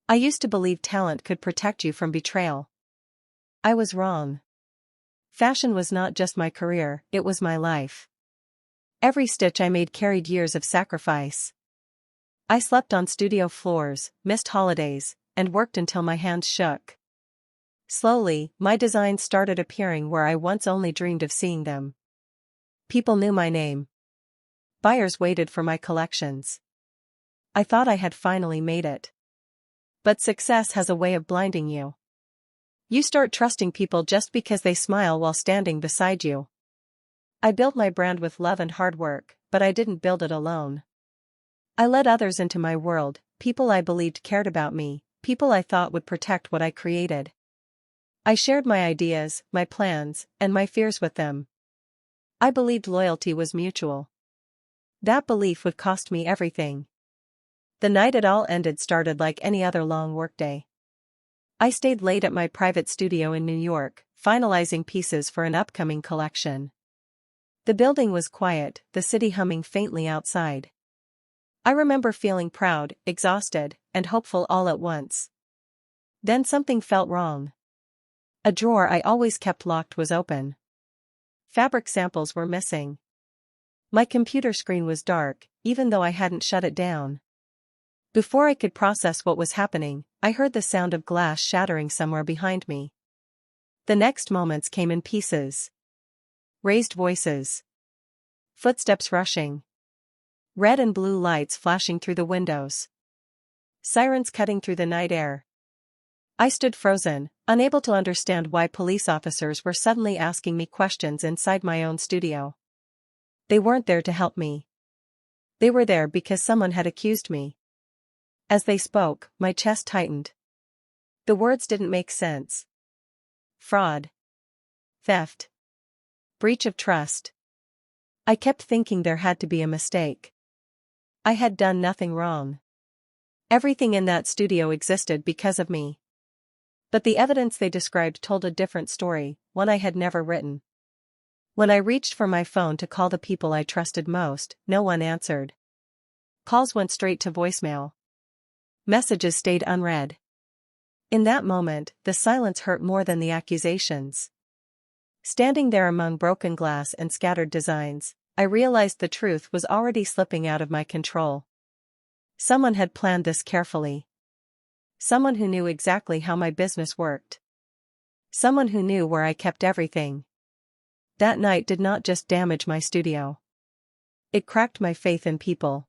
I used to believe talent could protect you from betrayal. I was wrong. Fashion was not just my career, it was my life. Every stitch I made carried years of sacrifice. I slept on studio floors, missed holidays, and worked until my hands shook. Slowly, my designs started appearing where I once only dreamed of seeing them. People knew my name. Buyers waited for my collections. I thought I had finally made it. But success has a way of blinding you. You start trusting people just because they smile while standing beside you. I built my brand with love and hard work, but I didn't build it alone. I let others into my world, people I believed cared about me, people I thought would protect what I created. I shared my ideas, my plans, and my fears with them. I believed loyalty was mutual. That belief would cost me everything. The night it all ended started like any other long workday. I stayed late at my private studio in New York, finalizing pieces for an upcoming collection. The building was quiet, the city humming faintly outside. I remember feeling proud, exhausted, and hopeful all at once. Then something felt wrong. A drawer I always kept locked was open. Fabric samples were missing. My computer screen was dark, even though I hadn't shut it down. Before I could process what was happening, I heard the sound of glass shattering somewhere behind me. The next moments came in pieces. Raised voices. Footsteps rushing. Red and blue lights flashing through the windows. Sirens cutting through the night air. I stood frozen, unable to understand why police officers were suddenly asking me questions inside my own studio. They weren't there to help me. They were there because someone had accused me. As they spoke, my chest tightened. The words didn't make sense. Fraud. Theft. Breach of trust. I kept thinking there had to be a mistake. I had done nothing wrong. Everything in that studio existed because of me. But the evidence they described told a different story, one I had never written. When I reached for my phone to call the people I trusted most, no one answered. Calls went straight to voicemail. Messages stayed unread. In that moment, the silence hurt more than the accusations. Standing there among broken glass and scattered designs, I realized the truth was already slipping out of my control. Someone had planned this carefully. Someone who knew exactly how my business worked. Someone who knew where I kept everything. That night did not just damage my studio. It cracked my faith in people.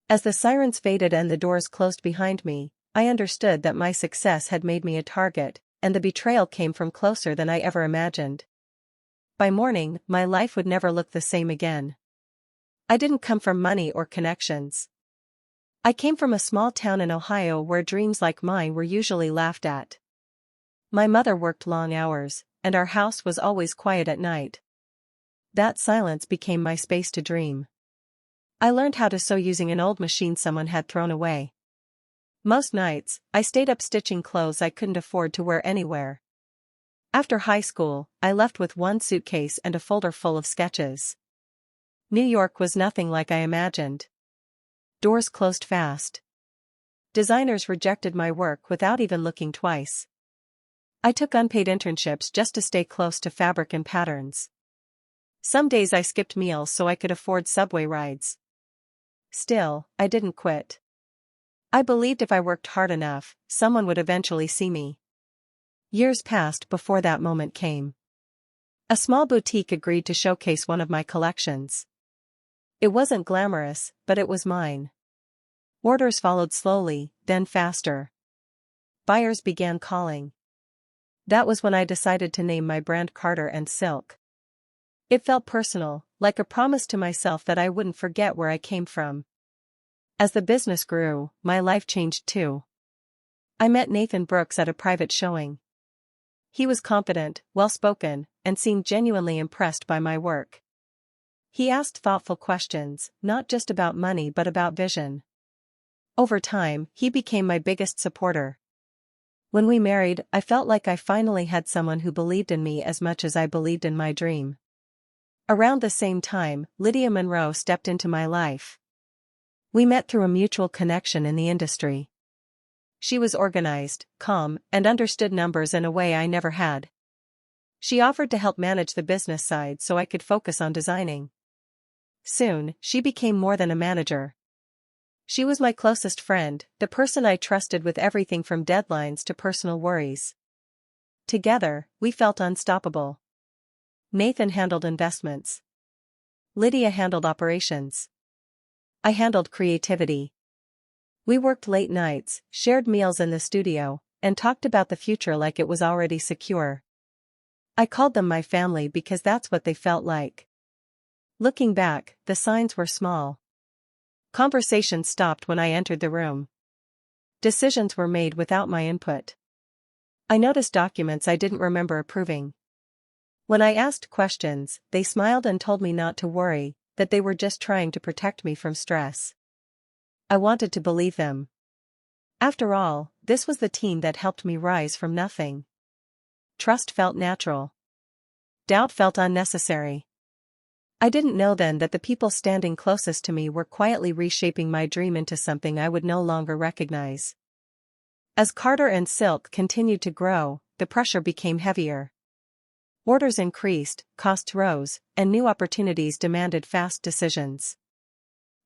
As the sirens faded and the doors closed behind me, I understood that my success had made me a target, and the betrayal came from closer than I ever imagined. By morning, my life would never look the same again. I didn't come from money or connections. I came from a small town in Ohio where dreams like mine were usually laughed at. My mother worked long hours, and our house was always quiet at night. That silence became my space to dream. I learned how to sew using an old machine someone had thrown away. Most nights, I stayed up stitching clothes I couldn't afford to wear anywhere. After high school, I left with one suitcase and a folder full of sketches. New York was nothing like I imagined. Doors closed fast. Designers rejected my work without even looking twice. I took unpaid internships just to stay close to fabric and patterns. Some days I skipped meals so I could afford subway rides. Still, I didn't quit. I believed if I worked hard enough, someone would eventually see me. Years passed before that moment came. A small boutique agreed to showcase one of my collections. It wasn't glamorous, but it was mine. Orders followed slowly, then faster. Buyers began calling. That was when I decided to name my brand Carter and Silk. It felt personal, like a promise to myself that I wouldn't forget where I came from. As the business grew, my life changed too. I met Nathan Brooks at a private showing. He was confident, well-spoken, and seemed genuinely impressed by my work. He asked thoughtful questions, not just about money but about vision. Over time, he became my biggest supporter. When we married, I felt like I finally had someone who believed in me as much as I believed in my dream. Around the same time, Lydia Monroe stepped into my life. We met through a mutual connection in the industry. She was organized, calm, and understood numbers in a way I never had. She offered to help manage the business side so I could focus on designing. Soon, she became more than a manager. She was my closest friend, the person I trusted with everything from deadlines to personal worries. Together, we felt unstoppable. Nathan handled investments. Lydia handled operations. I handled creativity. We worked late nights, shared meals in the studio, and talked about the future like it was already secure. I called them my family because that's what they felt like. Looking back, the signs were small. Conversations stopped when I entered the room. Decisions were made without my input. I noticed documents I didn't remember approving. When I asked questions, they smiled and told me not to worry, that they were just trying to protect me from stress. I wanted to believe them. After all, this was the team that helped me rise from nothing. Trust felt natural. Doubt felt unnecessary. I didn't know then that the people standing closest to me were quietly reshaping my dream into something I would no longer recognize. As Carter and Silk continued to grow, the pressure became heavier. Orders increased, costs rose, and new opportunities demanded fast decisions.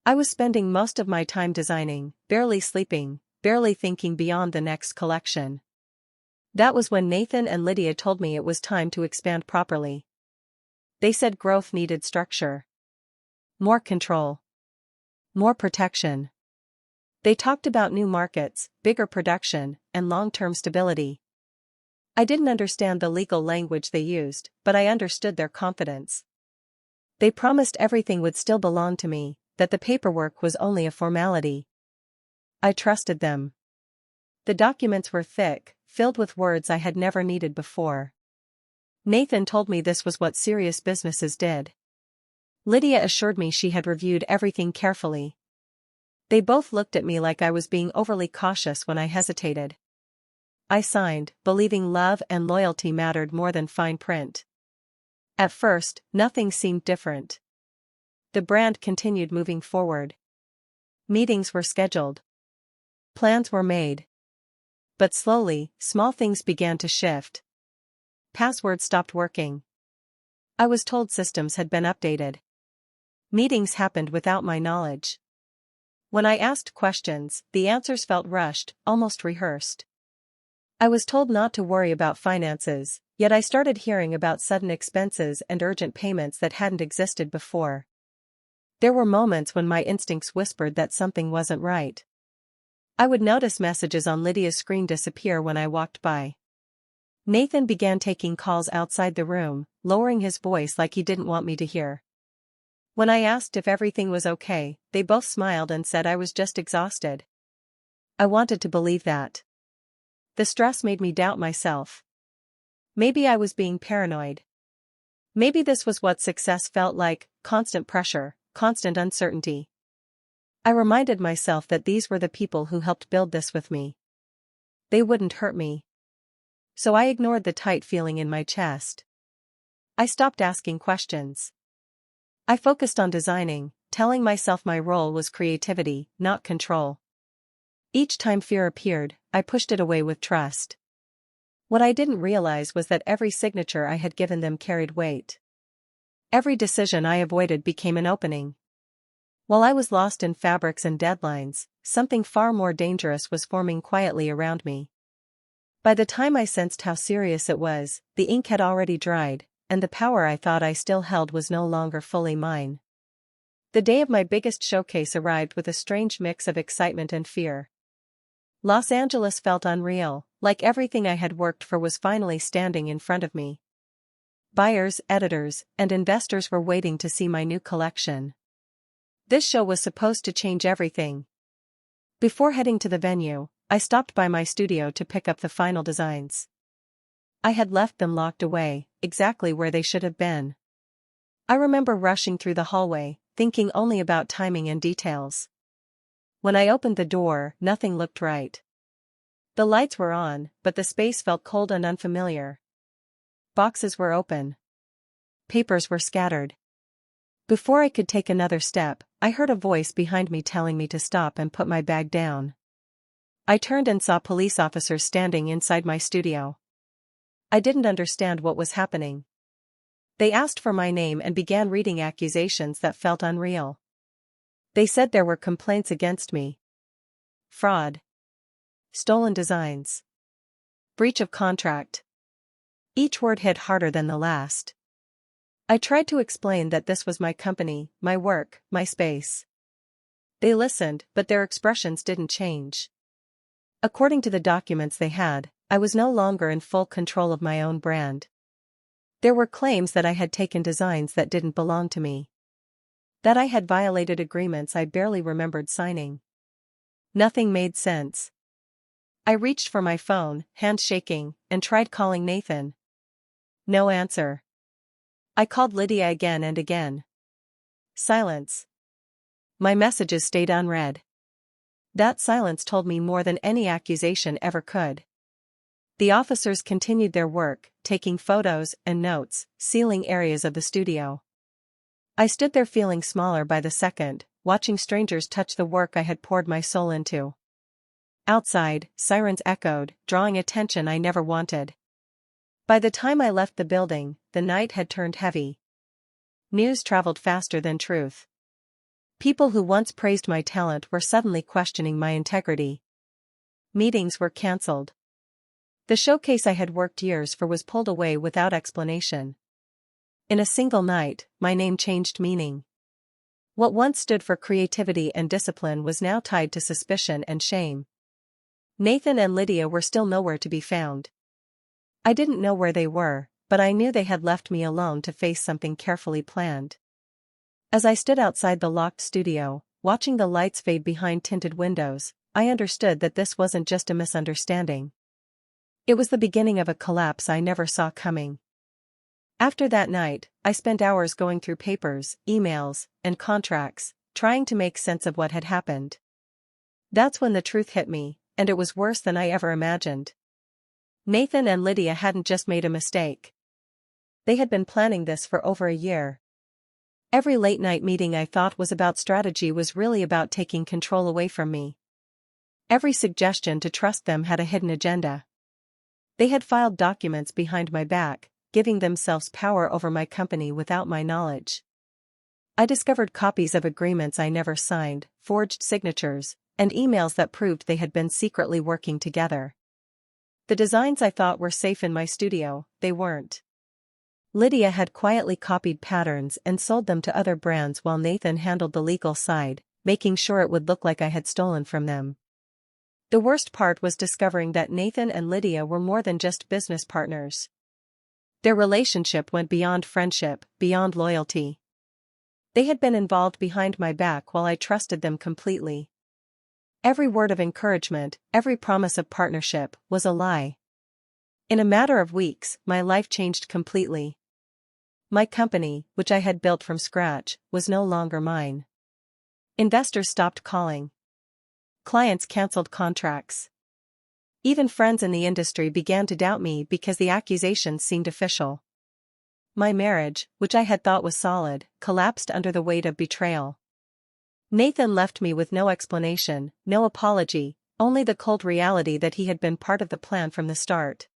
I was spending most of my time designing, barely sleeping, barely thinking beyond the next collection. That was when Nathan and Lydia told me it was time to expand properly. They said growth needed structure. More control. More protection. They talked about new markets, bigger production, and long-term stability. I didn't understand the legal language they used, but I understood their confidence. They promised everything would still belong to me, that the paperwork was only a formality. I trusted them. The documents were thick, filled with words I had never needed before. Nathan told me this was what serious businesses did. Lydia assured me she had reviewed everything carefully. They both looked at me like I was being overly cautious when I hesitated. I signed, believing love and loyalty mattered more than fine print. At first, nothing seemed different. The brand continued moving forward. Meetings were scheduled. Plans were made. But slowly, small things began to shift. Passwords stopped working. I was told systems had been updated. Meetings happened without my knowledge. When I asked questions, the answers felt rushed, almost rehearsed. I was told not to worry about finances, yet I started hearing about sudden expenses and urgent payments that hadn't existed before. There were moments when my instincts whispered that something wasn't right. I would notice messages on Lydia's screen disappear when I walked by. Nathan began taking calls outside the room, lowering his voice like he didn't want me to hear. When I asked if everything was okay, they both smiled and said I was just exhausted. I wanted to believe that. The stress made me doubt myself. Maybe I was being paranoid. Maybe this was what success felt like, constant pressure, constant uncertainty. I reminded myself that these were the people who helped build this with me. They wouldn't hurt me. So I ignored the tight feeling in my chest. I stopped asking questions. I focused on designing, telling myself my role was creativity, not control. Each time fear appeared, I pushed it away with trust. What I didn't realize was that every signature I had given them carried weight. Every decision I avoided became an opening. While I was lost in fabrics and deadlines, something far more dangerous was forming quietly around me. By the time I sensed how serious it was, the ink had already dried, and the power I thought I still held was no longer fully mine. The day of my biggest showcase arrived with a strange mix of excitement and fear. Los Angeles felt unreal, like everything I had worked for was finally standing in front of me. Buyers, editors, and investors were waiting to see my new collection. This show was supposed to change everything. Before heading to the venue, I stopped by my studio to pick up the final designs. I had left them locked away, exactly where they should have been. I remember rushing through the hallway, thinking only about timing and details. When I opened the door, nothing looked right. The lights were on, but the space felt cold and unfamiliar. Boxes were open. Papers were scattered. Before I could take another step, I heard a voice behind me telling me to stop and put my bag down. I turned and saw police officers standing inside my studio. I didn't understand what was happening. They asked for my name and began reading accusations that felt unreal. They said there were complaints against me. Fraud. Stolen designs. Breach of contract. Each word hit harder than the last. I tried to explain that this was my company, my work, my space. They listened, but their expressions didn't change. According to the documents they had, I was no longer in full control of my own brand. There were claims that I had taken designs that didn't belong to me. That I had violated agreements I barely remembered signing. Nothing made sense. I reached for my phone, hands shaking, and tried calling Nathan. No answer. I called Lydia again and again. Silence. My messages stayed unread. That silence told me more than any accusation ever could. The officers continued their work, taking photos and notes, sealing areas of the studio. I stood there feeling smaller by the second, watching strangers touch the work I had poured my soul into. Outside, sirens echoed, drawing attention I never wanted. By the time I left the building, the night had turned heavy. News traveled faster than truth. People who once praised my talent were suddenly questioning my integrity. Meetings were cancelled. The showcase I had worked years for was pulled away without explanation. In a single night, my name changed meaning. What once stood for creativity and discipline was now tied to suspicion and shame. Nathan and Lydia were still nowhere to be found. I didn't know where they were, but I knew they had left me alone to face something carefully planned. As I stood outside the locked studio, watching the lights fade behind tinted windows, I understood that this wasn't just a misunderstanding. It was the beginning of a collapse I never saw coming. After that night, I spent hours going through papers, emails, and contracts, trying to make sense of what had happened. That's when the truth hit me, and it was worse than I ever imagined. Nathan and Lydia hadn't just made a mistake. They had been planning this for over a year. Every late-night meeting I thought was about strategy was really about taking control away from me. Every suggestion to trust them had a hidden agenda. They had filed documents behind my back, giving themselves power over my company without my knowledge. I discovered copies of agreements I never signed, forged signatures, and emails that proved they had been secretly working together. The designs I thought were safe in my studio, they weren't. Lydia had quietly copied patterns and sold them to other brands while Nathan handled the legal side, making sure it would look like I had stolen from them. The worst part was discovering that Nathan and Lydia were more than just business partners. Their relationship went beyond friendship, beyond loyalty. They had been involved behind my back while I trusted them completely. Every word of encouragement, every promise of partnership, was a lie. In a matter of weeks, my life changed completely. My company, which I had built from scratch, was no longer mine. Investors stopped calling. Clients canceled contracts. Even friends in the industry began to doubt me because the accusations seemed official. My marriage, which I had thought was solid, collapsed under the weight of betrayal. Nathan left me with no explanation, no apology, only the cold reality that he had been part of the plan from the start.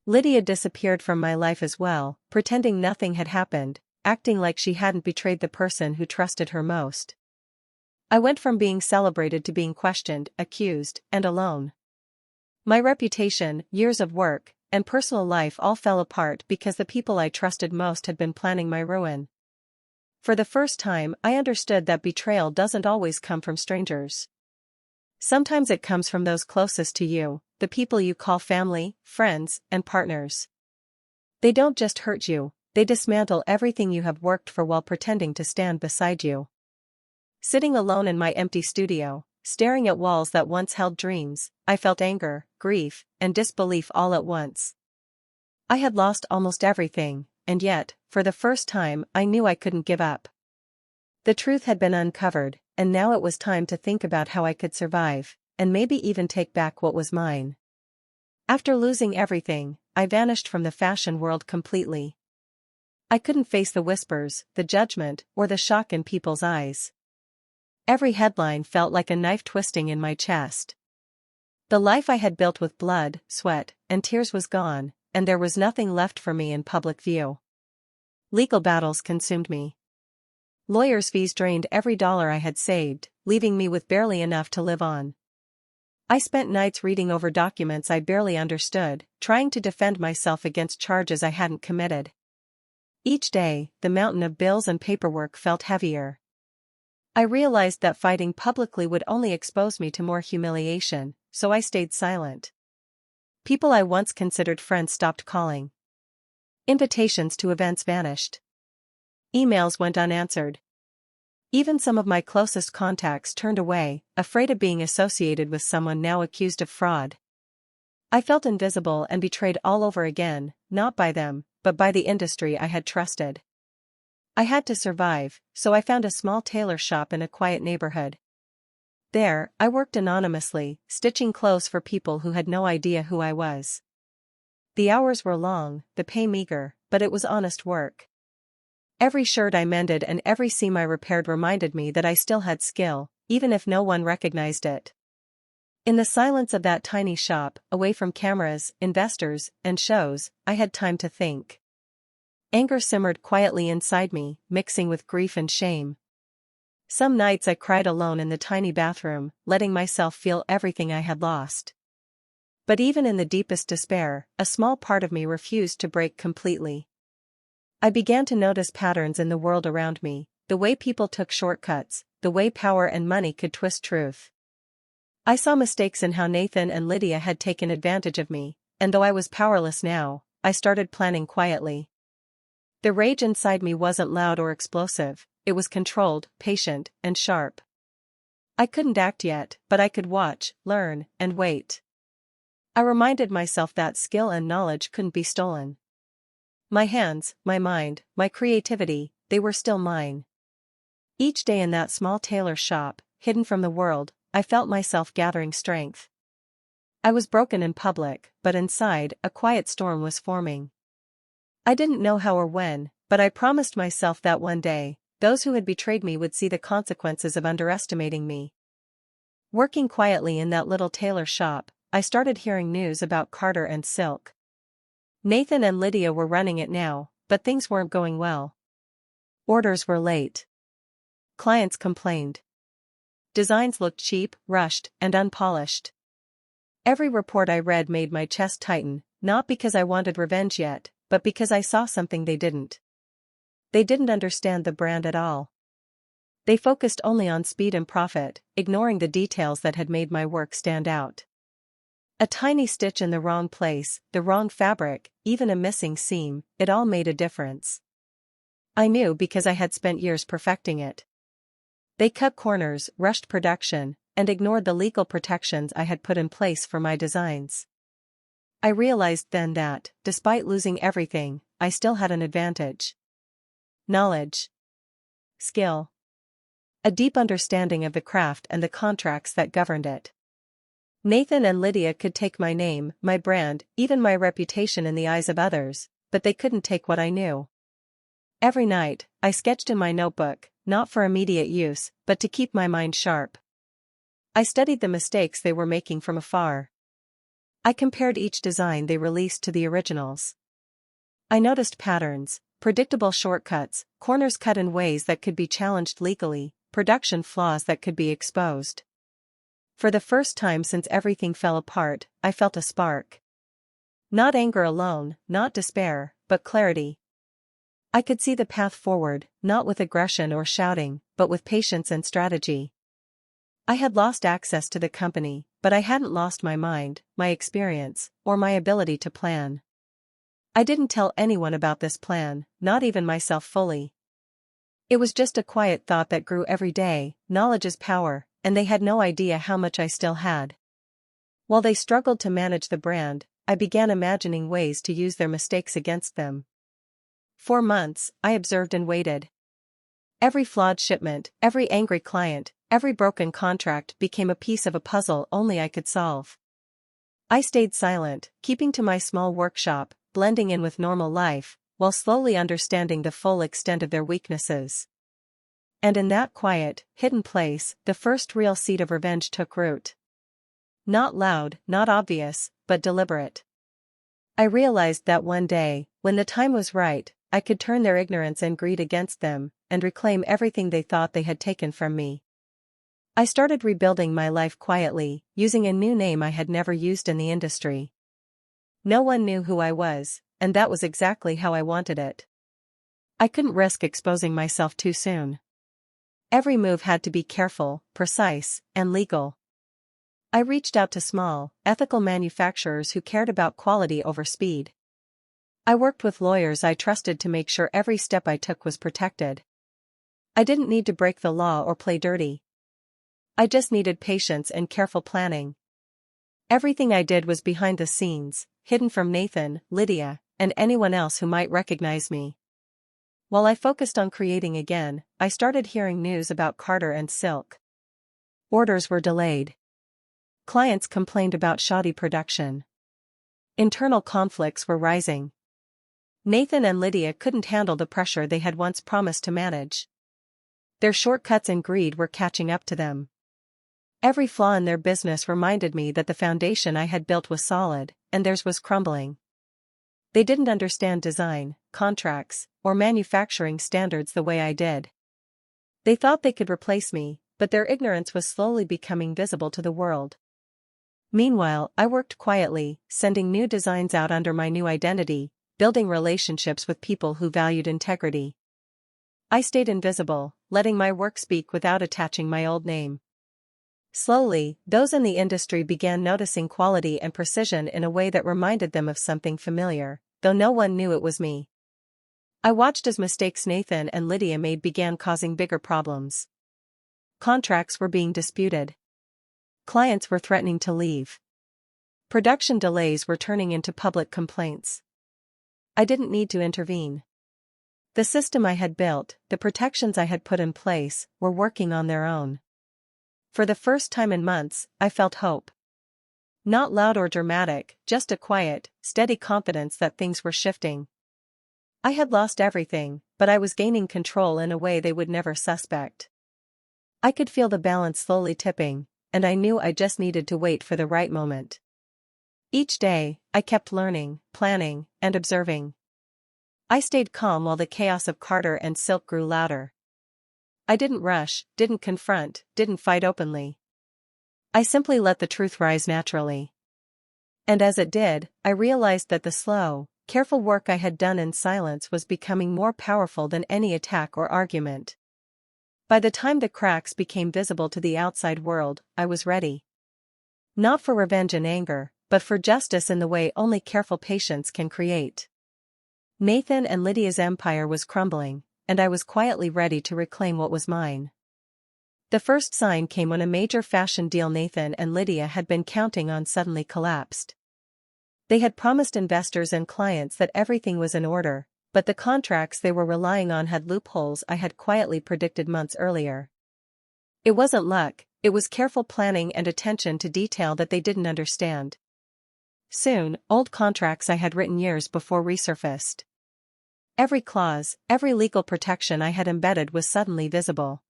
Lydia disappeared from my life as well, pretending nothing had happened, acting like she hadn't betrayed the person who trusted her most. I went from being celebrated to being questioned, accused, and alone. My reputation, years of work, and personal life all fell apart because the people I trusted most had been planning my ruin. For the first time, I understood that betrayal doesn't always come from strangers. Sometimes it comes from those closest to you, the people you call family, friends, and partners. They don't just hurt you, they dismantle everything you have worked for while pretending to stand beside you. Sitting alone in my empty studio, staring at walls that once held dreams, I felt anger, grief, and disbelief all at once. I had lost almost everything, and yet, for the first time, I knew I couldn't give up. The truth had been uncovered, and now it was time to think about how I could survive, and maybe even take back what was mine. After losing everything, I vanished from the fashion world completely. I couldn't face the whispers, the judgment, or the shock in people's eyes. Every headline felt like a knife twisting in my chest. The life I had built with blood, sweat, and tears was gone, and there was nothing left for me in public view. Legal battles consumed me. Lawyers' fees drained every dollar I had saved, leaving me with barely enough to live on. I spent nights reading over documents I barely understood, trying to defend myself against charges I hadn't committed. Each day, the mountain of bills and paperwork felt heavier. I realized that fighting publicly would only expose me to more humiliation, so I stayed silent. People I once considered friends stopped calling. Invitations to events vanished. Emails went unanswered. Even some of my closest contacts turned away, afraid of being associated with someone now accused of fraud. I felt invisible and betrayed all over again, not by them, but by the industry I had trusted. I had to survive, so I found a small tailor shop in a quiet neighborhood. There, I worked anonymously, stitching clothes for people who had no idea who I was. The hours were long, the pay meager, but it was honest work. Every shirt I mended and every seam I repaired reminded me that I still had skill, even if no one recognized it. In the silence of that tiny shop, away from cameras, investors, and shows, I had time to think. Anger simmered quietly inside me, mixing with grief and shame. Some nights I cried alone in the tiny bathroom, letting myself feel everything I had lost. But even in the deepest despair, a small part of me refused to break completely. I began to notice patterns in the world around me, the way people took shortcuts, the way power and money could twist truth. I saw mistakes in how Nathan and Lydia had taken advantage of me, and though I was powerless now, I started planning quietly. The rage inside me wasn't loud or explosive, it was controlled, patient, and sharp. I couldn't act yet, but I could watch, learn, and wait. I reminded myself that skill and knowledge couldn't be stolen. My hands, my mind, my creativity, they were still mine. Each day in that small tailor shop, hidden from the world, I felt myself gathering strength. I was broken in public, but inside, a quiet storm was forming. I didn't know how or when, but I promised myself that one day, those who had betrayed me would see the consequences of underestimating me. Working quietly in that little tailor shop, I started hearing news about Carter and Silk. Nathan and Lydia were running it now, but things weren't going well. Orders were late. Clients complained. Designs looked cheap, rushed, and unpolished. Every report I read made my chest tighten, not because I wanted revenge yet, but because I saw something they didn't. They didn't understand the brand at all. They focused only on speed and profit, ignoring the details that had made my work stand out. A tiny stitch in the wrong place, the wrong fabric, even a missing seam, it all made a difference. I knew because I had spent years perfecting it. They cut corners, rushed production, and ignored the legal protections I had put in place for my designs. I realized then that, despite losing everything, I still had an advantage. Knowledge. Skill. A deep understanding of the craft and the contracts that governed it. Nathan and Lydia could take my name, my brand, even my reputation in the eyes of others, but they couldn't take what I knew. Every night, I sketched in my notebook, not for immediate use, but to keep my mind sharp. I studied the mistakes they were making from afar. I compared each design they released to the originals. I noticed patterns, predictable shortcuts, corners cut in ways that could be challenged legally, production flaws that could be exposed. For the first time since everything fell apart, I felt a spark. Not anger alone, not despair, but clarity. I could see the path forward, not with aggression or shouting, but with patience and strategy. I had lost access to the company, but I hadn't lost my mind, my experience, or my ability to plan. I didn't tell anyone about this plan, not even myself fully. It was just a quiet thought that grew every day, knowledge is power, and they had no idea how much I still had. While they struggled to manage the brand, I began imagining ways to use their mistakes against them. For months, I observed and waited. Every flawed shipment, every angry client, every broken contract became a piece of a puzzle only I could solve. I stayed silent, keeping to my small workshop, blending in with normal life, while slowly understanding the full extent of their weaknesses. And in that quiet, hidden place, the first real seed of revenge took root. Not loud, not obvious, but deliberate. I realized that one day, when the time was right, I could turn their ignorance and greed against them, and reclaim everything they thought they had taken from me. I started rebuilding my life quietly, using a new name I had never used in the industry. No one knew who I was, and that was exactly how I wanted it. I couldn't risk exposing myself too soon. Every move had to be careful, precise, and legal. I reached out to small, ethical manufacturers who cared about quality over speed. I worked with lawyers I trusted to make sure every step I took was protected. I didn't need to break the law or play dirty. I just needed patience and careful planning. Everything I did was behind the scenes, hidden from Nathan, Lydia, and anyone else who might recognize me. While I focused on creating again, I started hearing news about Carter and Silk. Orders were delayed. Clients complained about shoddy production. Internal conflicts were rising. Nathan and Lydia couldn't handle the pressure they had once promised to manage. Their shortcuts and greed were catching up to them. Every flaw in their business reminded me that the foundation I had built was solid, and theirs was crumbling. They didn't understand design, contracts, or manufacturing standards the way I did. They thought they could replace me, but their ignorance was slowly becoming visible to the world. Meanwhile, I worked quietly, sending new designs out under my new identity, building relationships with people who valued integrity. I stayed invisible, letting my work speak without attaching my old name. Slowly, those in the industry began noticing quality and precision in a way that reminded them of something familiar, though no one knew it was me. I watched as mistakes Nathan and Lydia made began causing bigger problems. Contracts were being disputed. Clients were threatening to leave. Production delays were turning into public complaints. I didn't need to intervene. The system I had built, the protections I had put in place, were working on their own. For the first time in months, I felt hope. Not loud or dramatic, just a quiet, steady confidence that things were shifting. I had lost everything, but I was gaining control in a way they would never suspect. I could feel the balance slowly tipping, and I knew I just needed to wait for the right moment. Each day, I kept learning, planning, and observing. I stayed calm while the chaos of Carter and Silk grew louder. I didn't rush, didn't confront, didn't fight openly. I simply let the truth rise naturally. And as it did, I realized that the slow, careful work I had done in silence was becoming more powerful than any attack or argument. By the time the cracks became visible to the outside world, I was ready. Not for revenge and anger, but for justice in the way only careful patience can create. Nathan and Lydia's empire was crumbling, and I was quietly ready to reclaim what was mine. The first sign came when a major fashion deal Nathan and Lydia had been counting on suddenly collapsed. They had promised investors and clients that everything was in order, but the contracts they were relying on had loopholes I had quietly predicted months earlier. It wasn't luck, it was careful planning and attention to detail that they didn't understand. Soon, old contracts I had written years before resurfaced. Every clause, every legal protection I had embedded was suddenly visible.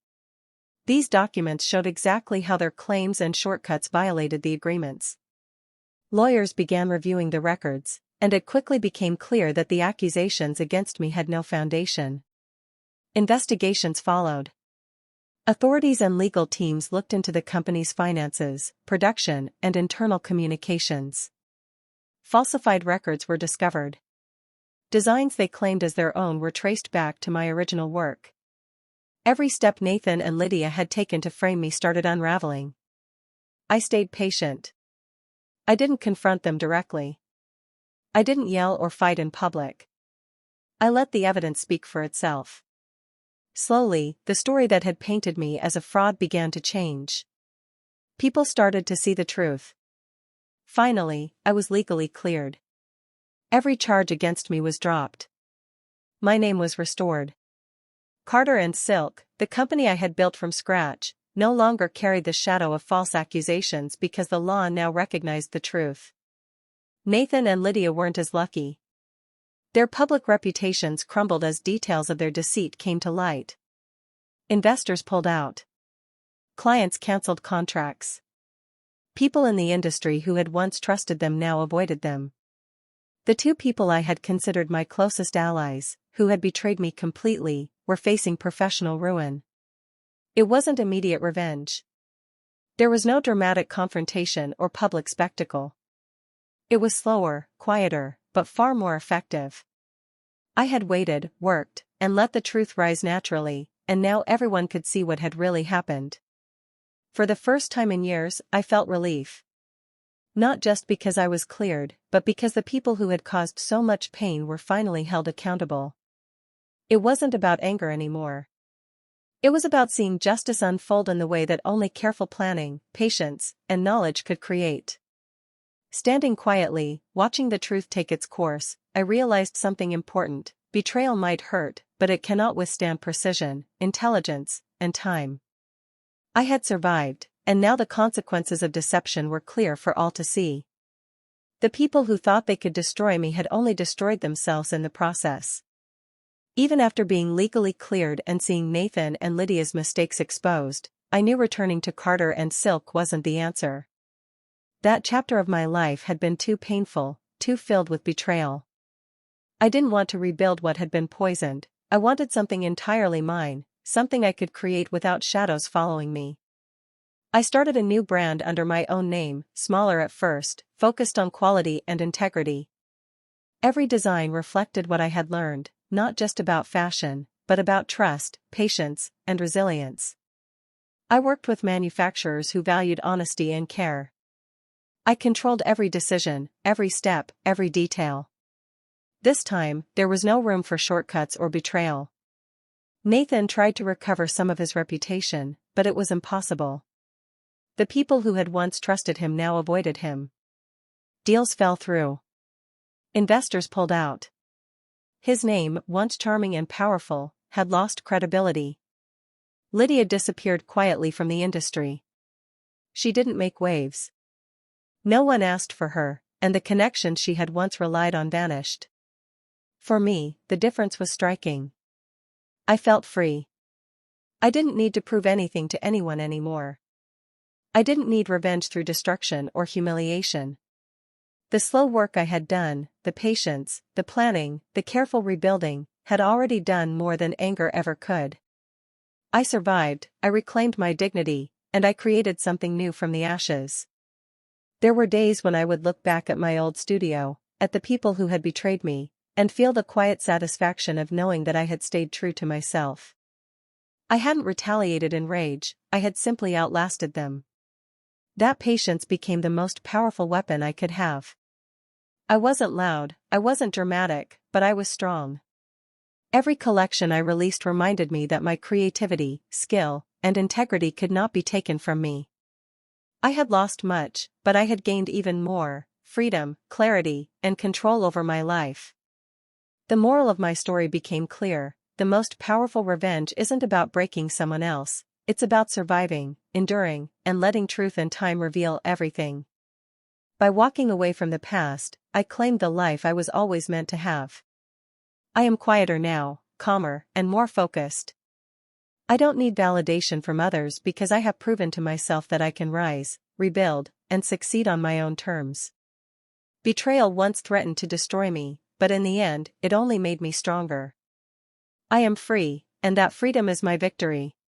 These documents showed exactly how their claims and shortcuts violated the agreements. Lawyers began reviewing the records, and it quickly became clear that the accusations against me had no foundation. Investigations followed. Authorities and legal teams looked into the company's finances, production, and internal communications. Falsified records were discovered. Designs they claimed as their own were traced back to my original work. Every step Nathan and Lydia had taken to frame me started unraveling. I stayed patient. I didn't confront them directly. I didn't yell or fight in public. I let the evidence speak for itself. Slowly, the story that had painted me as a fraud began to change. People started to see the truth. Finally, I was legally cleared. Every charge against me was dropped. My name was restored. Carter and Silk, the company I had built from scratch, no longer carried the shadow of false accusations because the law now recognized the truth. Nathan and Lydia weren't as lucky. Their public reputations crumbled as details of their deceit came to light. Investors pulled out. Clients canceled contracts. People in the industry who had once trusted them now avoided them. The two people I had considered my closest allies, who had betrayed me completely, were facing professional ruin. It wasn't immediate revenge. There was no dramatic confrontation or public spectacle. It was slower, quieter, but far more effective. I had waited, worked, and let the truth rise naturally, and now everyone could see what had really happened. For the first time in years, I felt relief. Not just because I was cleared, but because the people who had caused so much pain were finally held accountable. It wasn't about anger anymore. It was about seeing justice unfold in the way that only careful planning, patience, and knowledge could create. Standing quietly, watching the truth take its course, I realized something important. Betrayal might hurt, but it cannot withstand precision, intelligence, and time. I had survived, and now the consequences of deception were clear for all to see. The people who thought they could destroy me had only destroyed themselves in the process. Even after being legally cleared and seeing Nathan and Lydia's mistakes exposed, I knew returning to Carter and Silk wasn't the answer. That chapter of my life had been too painful, too filled with betrayal. I didn't want to rebuild what had been poisoned. I wanted something entirely mine, something I could create without shadows following me. I started a new brand under my own name, smaller at first, focused on quality and integrity. Every design reflected what I had learned, not just about fashion, but about trust, patience, and resilience. I worked with manufacturers who valued honesty and care. I controlled every decision, every step, every detail. This time, there was no room for shortcuts or betrayal. Nathan tried to recover some of his reputation, but it was impossible. The people who had once trusted him now avoided him. Deals fell through. Investors pulled out. His name, once charming and powerful, had lost credibility. Lydia disappeared quietly from the industry. She didn't make waves. No one asked for her, and the connections she had once relied on vanished. For me, the difference was striking. I felt free. I didn't need to prove anything to anyone anymore. I didn't need revenge through destruction or humiliation. The slow work I had done, the patience, the planning, the careful rebuilding, had already done more than anger ever could. I survived, I reclaimed my dignity, and I created something new from the ashes. There were days when I would look back at my old studio, at the people who had betrayed me, and feel the quiet satisfaction of knowing that I had stayed true to myself. I hadn't retaliated in rage, I had simply outlasted them. That patience became the most powerful weapon I could have. I wasn't loud, I wasn't dramatic, but I was strong. Every collection I released reminded me that my creativity, skill, and integrity could not be taken from me. I had lost much, but I had gained even more: freedom, clarity, and control over my life. The moral of my story became clear: the most powerful revenge isn't about breaking someone else, it's about surviving, enduring, and letting truth and time reveal everything. By walking away from the past, I claimed the life I was always meant to have. I am quieter now, calmer, and more focused. I don't need validation from others because I have proven to myself that I can rise, rebuild, and succeed on my own terms. Betrayal once threatened to destroy me, but in the end, it only made me stronger. I am free, and that freedom is my victory.